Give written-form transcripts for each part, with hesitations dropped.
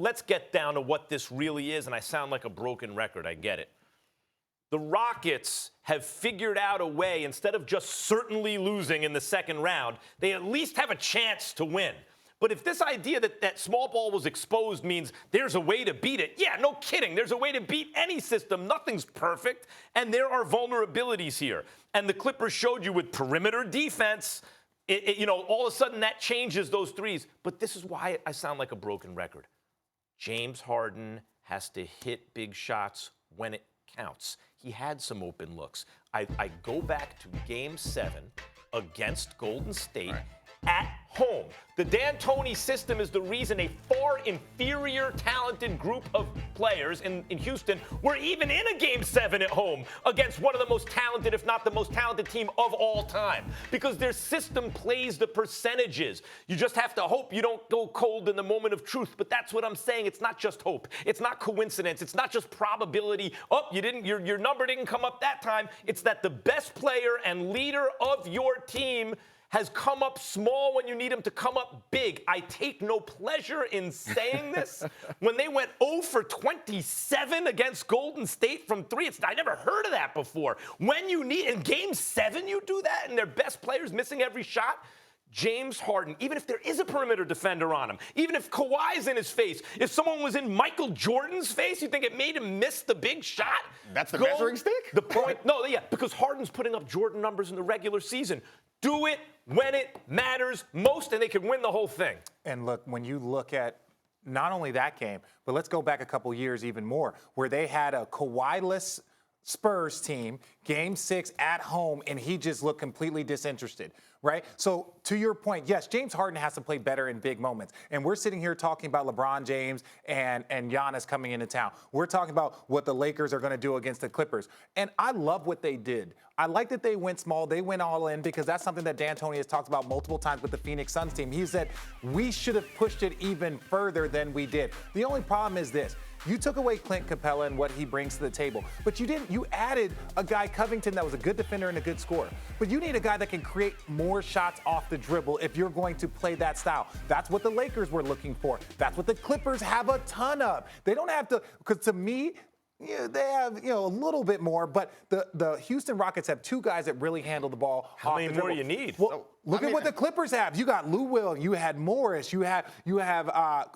let's get down to what this really is, and I sound like a broken record. I get it. The Rockets have figured out a way, instead of just certainly losing in the second round, they at least have a chance to win. But if this idea that small ball was exposed means there's a way to beat it, yeah, no kidding. There's a way to beat any system. Nothing's perfect, and there are vulnerabilities here. And the Clippers showed you with perimeter defense, all of a sudden that changes those threes. But this is why I sound like a broken record. James Harden has to hit big shots when it counts. He had some open looks. I go back to Game 7 against Golden State. Right. At home. The D'Antoni system is the reason a far inferior talented group of players in Houston were even in a Game 7 at home against one of the most talented, if not the most talented team of all time. Because their system plays the percentages. You just have to hope you don't go cold in the moment of truth. But that's what I'm saying. It's not just hope. It's not coincidence. It's not just probability. Oh, your number didn't come up that time. It's that the best player and leader of your team has come up small when you need him to come up big. I take no pleasure in saying this. When they went 0 for 27 against Golden State from 3, I never heard of that before. When you need, in Game 7 you do that and their best player's missing every shot? James Harden, even if there is a perimeter defender on him, even if Kawhi's in his face, if someone was in Michael Jordan's face, you think it made him miss the big shot? That's the measuring stick? The point, no, yeah, because Harden's putting up Jordan numbers in the regular season. Do it when it matters most, and they can win the whole thing. And look, when you look at not only that game, but let's go back a couple years even more, where they had a Kawhi-less Spurs team, Game 6 at home, and he just looked completely disinterested, right? So to your point, yes, James Harden has to play better in big moments. And we're sitting here talking about LeBron James and Giannis coming into town. We're talking about what the Lakers are going to do against the Clippers. And I love what they did. I like that they went small. They went all in because that's something that D'Antoni has talked about multiple times with the Phoenix Suns team. He said, we should have pushed it even further than we did. The only problem is this. You took away Clint Capella and what he brings to the table, but you didn't. You added a guy, Covington, that was a good defender and a good scorer. But you need a guy that can create more shots off the dribble if you're going to play that style. That's what the Lakers were looking for. That's what the Clippers have a ton of. They don't have to, because to me, yeah, they have, a little bit more, but the Houston Rockets have two guys that really handle the ball. How many more you need? Well, look at what the Clippers have. You got Lou Will, you had Morris, you have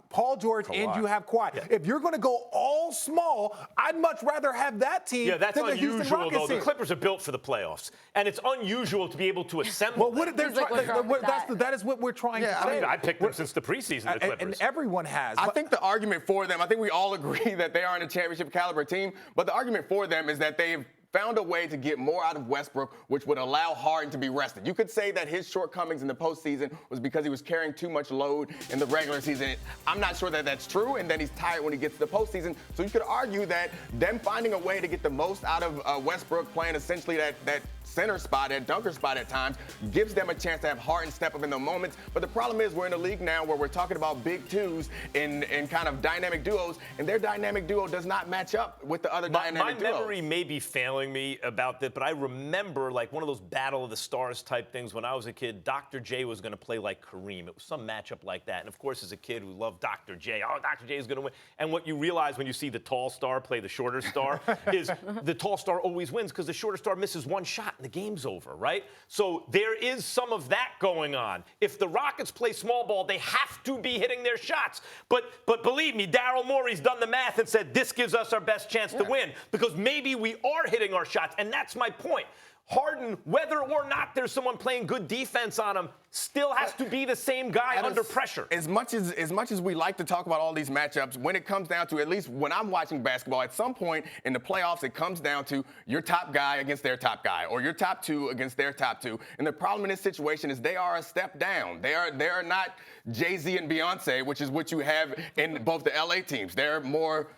Paul George, Kawhi. and you have Kawhi. Yeah. If you're going to go all small, I'd much rather have that team than the Houston Rockets though. team. The Clippers are built for the playoffs, and it's unusual to be able to assemble. Well, that is what we're trying to say. I picked them since the preseason, the Clippers. And everyone has. I think the argument for them, I think we all agree that they aren't a championship caliber team, but the argument for them is that they've found a way to get more out of Westbrook, which would allow Harden to be rested. You could say that his shortcomings in the postseason was because he was carrying too much load in the regular season. I'm not sure that that's true, and then he's tired when he gets to the postseason. So you could argue that them finding a way to get the most out of Westbrook, playing essentially that center spot, that dunker spot at times, gives them a chance to have Harden step up in the moments. But the problem is we're in a league now where we're talking about big twos in kind of dynamic duos, and their dynamic duo does not match up with the other dynamic duos. My memory may be failing me about that, but I remember like one of those Battle of the Stars type things when I was a kid. Dr. J was going to play like Kareem. It was some matchup like that. And of course, as a kid who loved Dr. J, Dr. J is going to win. And what you realize when you see the tall star play the shorter star is the tall star always wins because the shorter star misses one shot and the game's over, right? So there is some of that going on. If the Rockets play small ball, they have to be hitting their shots. But believe me, Daryl Morey's done the math and said this gives us our best chance to win because maybe we are hitting our shots. And that's my point. Harden, whether or not there's someone playing good defense on him, still has to be the same guy under pressure. As much as we like to talk about all these matchups, when it comes down to, at least when I'm watching basketball, at some point in the playoffs, it comes down to your top guy against their top guy, or your top two against their top two. And the problem in this situation is they are a step down. They are not Jay-Z and Beyonce, which is what you have in both the LA teams. They're more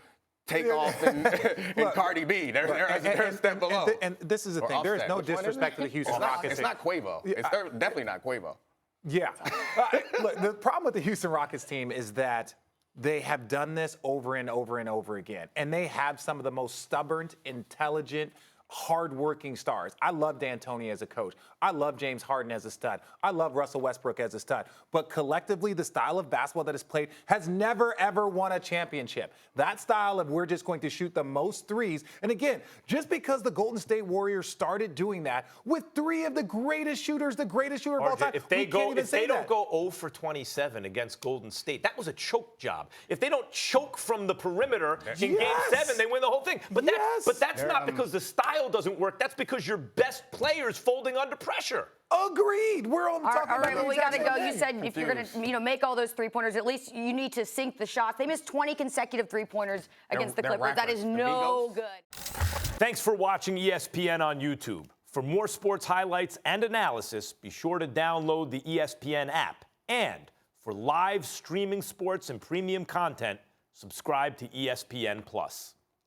Takeoff and Cardi B. They're a step below. And this is the thing. There is no disrespect to the Houston Rockets. It's not Quavo. It's definitely not Quavo. Yeah. Look, the problem with the Houston Rockets team is that they have done this over and over and over again. And they have some of the most stubborn, intelligent, hardworking stars. I love D'Antoni as a coach. I love James Harden as a stud. I love Russell Westbrook as a stud. But collectively, the style of basketball that is played has never, ever won a championship. That style of we're just going to shoot the most threes. And again, just because the Golden State Warriors started doing that with three of the greatest shooters, the greatest shooter of all time, if they don't go 0 for 27 against Golden State, that was a choke job. If they don't choke from the perimeter in Game 7, they win the whole thing. But that's not because the style doesn't work. That's because your best player's folding under pressure. Agreed. We're all talking all about right, well, we got to go. You said Confused. if you're going to, make all those three-pointers, at least you need to sink the shots. They missed 20 consecutive three-pointers against the Clippers. That is no good. Thanks for watching ESPN on YouTube. For more sports highlights and analysis, be sure to download the ESPN app. And for live streaming sports and premium content, subscribe to ESPN+.